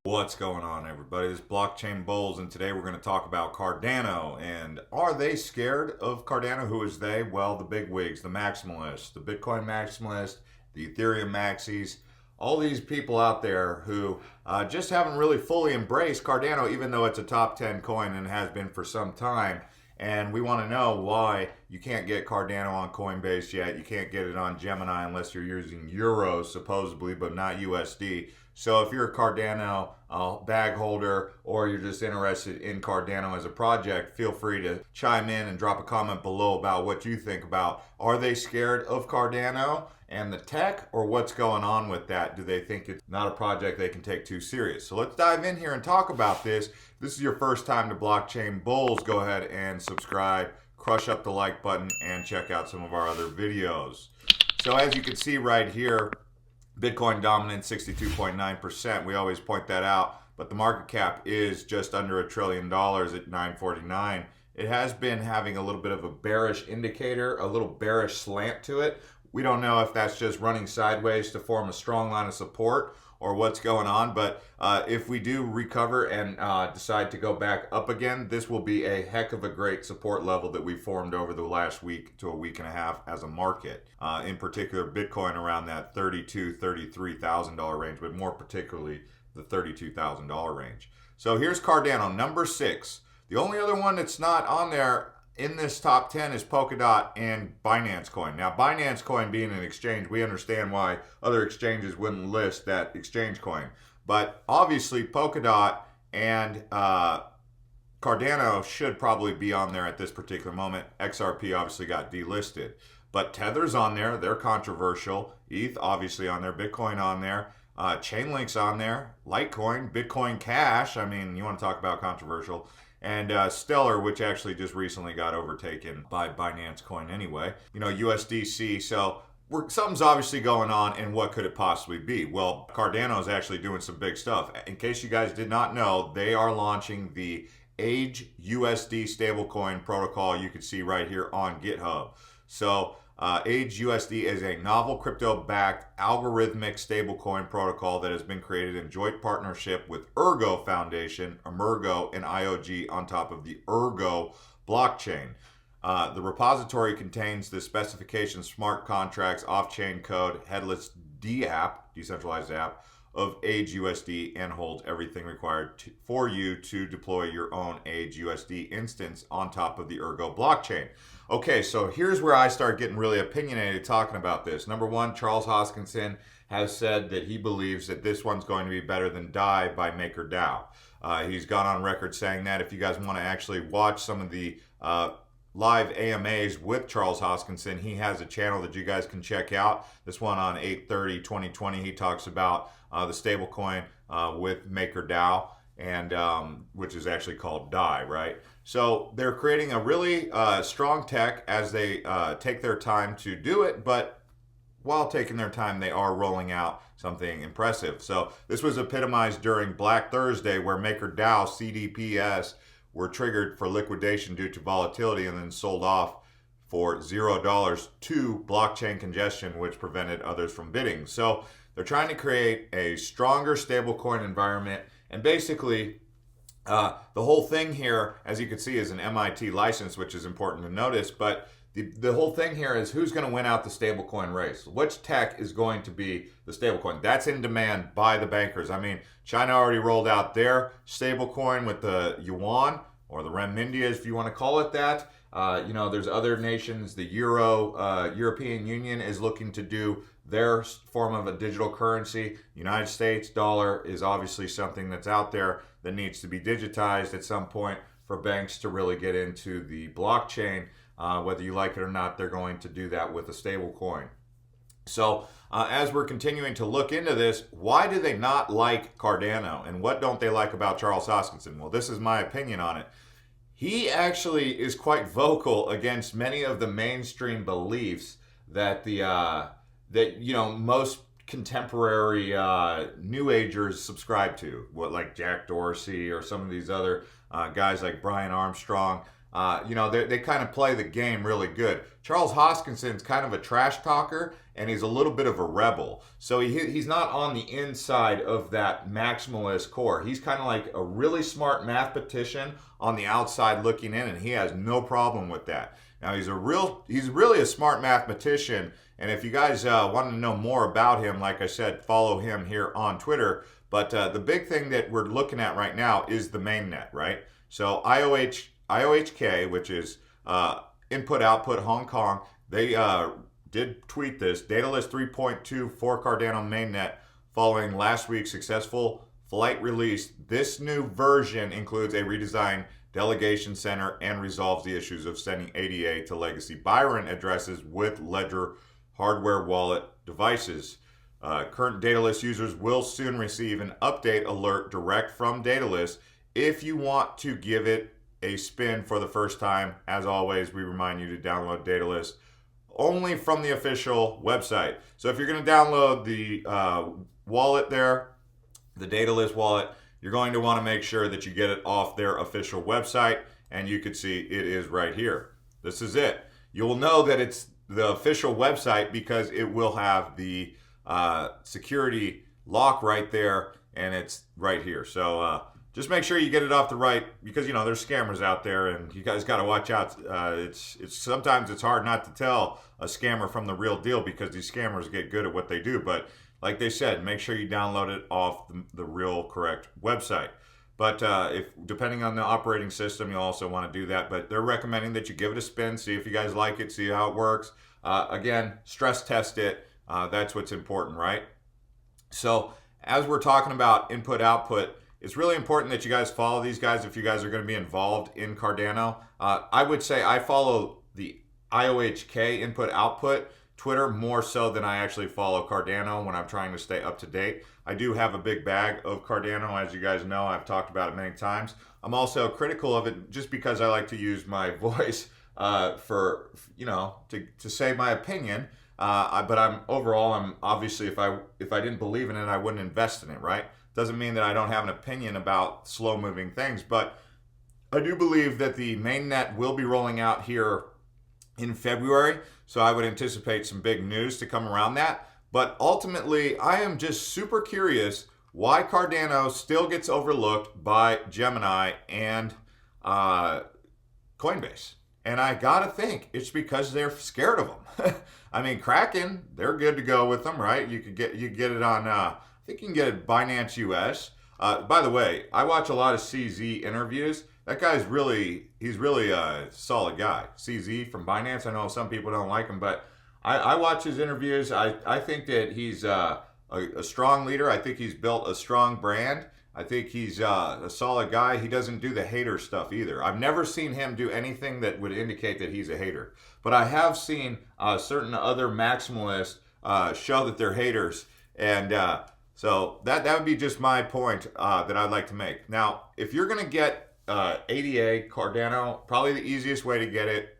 What's going on, everybody? This is Blockchain Bullz, and today we're going to talk about Cardano. And are they scared of Cardano? Who is they? Well, the big wigs, the maximalists, the Bitcoin maximalists, the Ethereum maxis, all these people out there who just haven't really fully embraced Cardano, even though it's a top 10 coin and has been for some time. And we want to know why you can't get Cardano on Coinbase yet. You can't get it on Gemini unless you're using euros, supposedly, but not USD. So if you're a Cardano bag holder, or you're just interested in Cardano as a project, feel free to chime in and drop a comment below about what you think about, are they scared of Cardano and the tech, or what's going on with that? Do they think it's not a project they can take too serious? So let's dive in here and talk about this. If this is your first time to Blockchain Bullz, go ahead and subscribe, crush up the like button, and check out some of our other videos. So as you can see right here, Bitcoin dominant, 62.9%. We always point that out, but the market cap is just under $1 trillion at 949. It has been having a little bit of a bearish indicator, a little bearish slant to it. We don't know if that's just running sideways to form a strong line of support or what's going on, but if we do recover and decide to go back up again, this will be a heck of a great support level that we formed over the last week to a week and a half as a market. In particular, Bitcoin around that $32,000, $33,000 range, but more particularly the $32,000 range. So here's Cardano, number 6. The only other one that's not on there in this top 10 is Polkadot and Binance Coin. Now, Binance Coin being an exchange, we understand why other exchanges wouldn't list that exchange coin. But obviously, Polkadot and Cardano should probably be on there at this particular moment. XRP obviously got delisted. But Tether's on there. They're controversial. ETH obviously on there. Bitcoin on there. Chainlink's on there. Litecoin. Bitcoin Cash. I mean, you want to talk about controversial. And Stellar, which actually just recently got overtaken by Binance Coin anyway. You know, USDC. So something's obviously going on, and what could it possibly be? Well, Cardano is actually doing some big stuff. In case you guys did not know, they are launching the AGEUSD stablecoin protocol you can see right here on GitHub. So AGEUSD is a novel crypto-backed algorithmic stablecoin protocol that has been created in joint partnership with Ergo Foundation, Emergo, and IOG on top of the Ergo blockchain. The repository contains the specification smart contracts, off-chain code, headless decentralized app of AGEUSD, and holds everything required for you to deploy your own AGEUSD instance on top of the Ergo blockchain. Okay, so here's where I start getting really opinionated talking about this. Number one, Charles Hoskinson has said that he believes that this one's going to be better than DAI by Maker Dao. He's gone on record saying that. If you guys want to actually watch some of the live AMAs with Charles Hoskinson, he has a channel that you guys can check out. This one on 8/30/2020, he talks about the stablecoin with Maker Dao, and which is actually called DAI, right? So they're creating a really strong tech as they take their time to do it, but while taking their time, they are rolling out something impressive. So this was epitomized during Black Thursday, where Maker Dao CDPS were triggered for liquidation due to volatility and then sold off for $0 to blockchain congestion, which prevented others from bidding. So they're trying to create a stronger stablecoin environment, and basically the whole thing here, as you can see, is an MIT license, which is important to notice, but the whole thing here is who's going to win out the stablecoin race. Which tech is going to be the stablecoin? That's in demand by the bankers. I mean, China already rolled out their stablecoin with the yuan, or the renminbi, if you want to call it that. You know, there's other nations. The European Union is looking to do their form of a digital currency. United States dollar is obviously something that's out there that needs to be digitized at some point for banks to really get into the blockchain. Whether you like it or not, they're going to do that with a stable coin. So as we're continuing to look into this, why do they not like Cardano? And what don't they like about Charles Hoskinson? Well, this is my opinion on it. He actually is quite vocal against many of the mainstream beliefs that most contemporary New Agers subscribe to. What, like Jack Dorsey or some of these other guys like Brian Armstrong. they kind of play the game really good. Charles Hoskinson's kind of a trash talker, and he's a little bit of a rebel. So he's not on the inside of that maximalist core. He's kind of like a really smart mathematician on the outside looking in, and he has no problem with that. Now he's really a smart mathematician, and if you guys want to know more about him, like I said, follow him here on Twitter. But the big thing that we're looking at right now is the mainnet, right? So IOHK, which is Input Output Hong Kong, they did tweet this. Datalist 3.2 for Cardano mainnet following last week's successful flight release. This new version includes a redesigned delegation center and resolves the issues of sending ADA to legacy Byron addresses with Ledger hardware wallet devices. Current Datalist users will soon receive an update alert direct from Datalist. If you want to give it a spin for the first time, as always, we remind you to download Datalist only from the official website. So if you're going to download the wallet there, the Datalist wallet, you're going to want to make sure that you get it off their official website, and you can see it is right here. This is it. You'll know that it's the official website because it will have the security lock right there, and it's right here. So just make sure you get it off the right, because there's scammers out there, and you guys got to watch out. It's sometimes it's hard not to tell a scammer from the real deal because these scammers get good at what they do. But like they said, make sure you download it off the real correct website. But if depending on the operating system, you'll also want to do that. But they're recommending that you give it a spin, see if you guys like it, see how it works. Again, stress test it. That's what's important, right? So as we're talking about input output, it's really important that you guys follow these guys if you guys are going to be involved in Cardano. I would say I follow the IOHK input output Twitter more so than I actually follow Cardano when I'm trying to stay up to date. I do have a big bag of Cardano, as you guys know. I've talked about it many times. I'm also critical of it just because I like to use my voice for, to say my opinion. But I'm obviously, if I didn't believe in it, I wouldn't invest in it, right? Doesn't mean that I don't have an opinion about slow moving things, but I do believe that the mainnet will be rolling out here in February. So I would anticipate some big news to come around that. But ultimately, I am just super curious why Cardano still gets overlooked by Gemini and Coinbase. And I gotta think it's because they're scared of them. I mean, Kraken, they're good to go with them, right? You get it on, I think you can get it Binance US. By the way, I watch a lot of CZ interviews. That guy's he's really a solid guy. CZ from Binance. I know some people don't like him, but I watch his interviews. I think that he's a strong leader. I think he's built a strong brand. I think he's a solid guy. He doesn't do the hater stuff either. I've never seen him do anything that would indicate that he's a hater. But I have seen certain other maximalists show that they're haters. And so that would be just my point that I'd like to make. Now, if you're going to get ADA, Cardano, probably the easiest way to get it,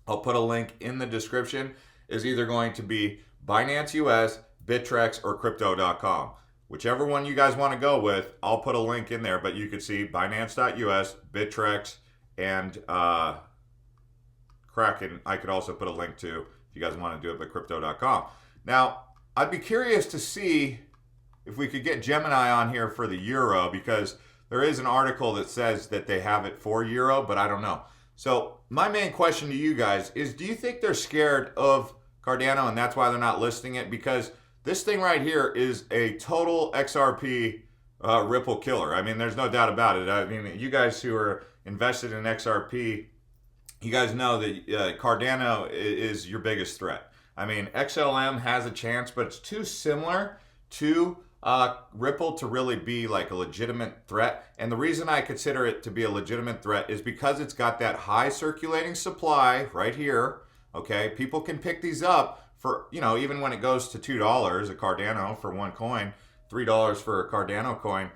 I'll put a link in the description, is either going to be Binance US, Bittrex, or Crypto.com. Whichever one you guys want to go with, I'll put a link in there, but you can see Binance.us, Bittrex, and Kraken. I could also put a link to if you guys want to do it with Crypto.com. Now, I'd be curious to see if we could get Gemini on here for the Euro, because there is an article that says that they have it for Euro, but I don't know. So my main question to you guys is, do you think they're scared of Cardano and that's why they're not listing it? Because this thing right here is a total XRP Ripple killer. I mean, there's no doubt about it. I mean, you guys who are invested in XRP, you guys know that Cardano is your biggest threat. I mean, XLM has a chance, but it's too similar to Ripple to really be like a legitimate threat. And the reason I consider it to be a legitimate threat is because it's got that high circulating supply right here. Okay, people can pick these up for, even when it goes to $2 a Cardano for one coin, $3 for a Cardano coin,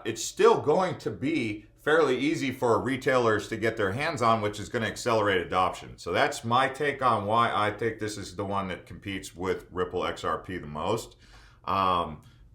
it's still going to be fairly easy for retailers to get their hands on, which is going to accelerate adoption. So that's my take on why I think this is the one that competes with Ripple XRP the most.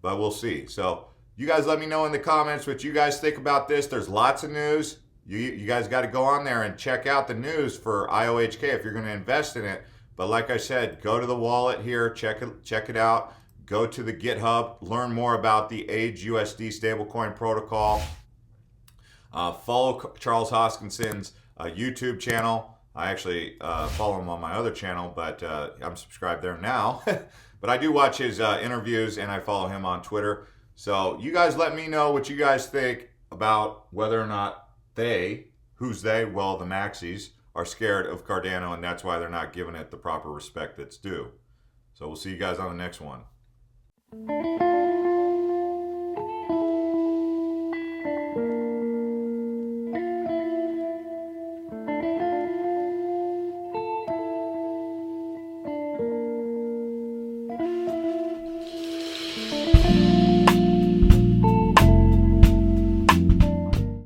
But we'll see. So you guys let me know in the comments what you guys think about this. There's lots of news. you guys got to go on there and check out the news for IOHK if you're going to invest in it. But like I said, go to the wallet here, check it out. Go to the GitHub, learn more about the AGEUSD stablecoin protocol. Follow Charles Hoskinson's YouTube channel. I actually follow him on my other channel, but I'm subscribed there now. But I do watch his interviews, and I follow him on Twitter. So you guys let me know what you guys think about whether or not who's they? Well, the maxis are scared of Cardano, and that's why they're not giving it the proper respect that's due. So we'll see you guys on the next one.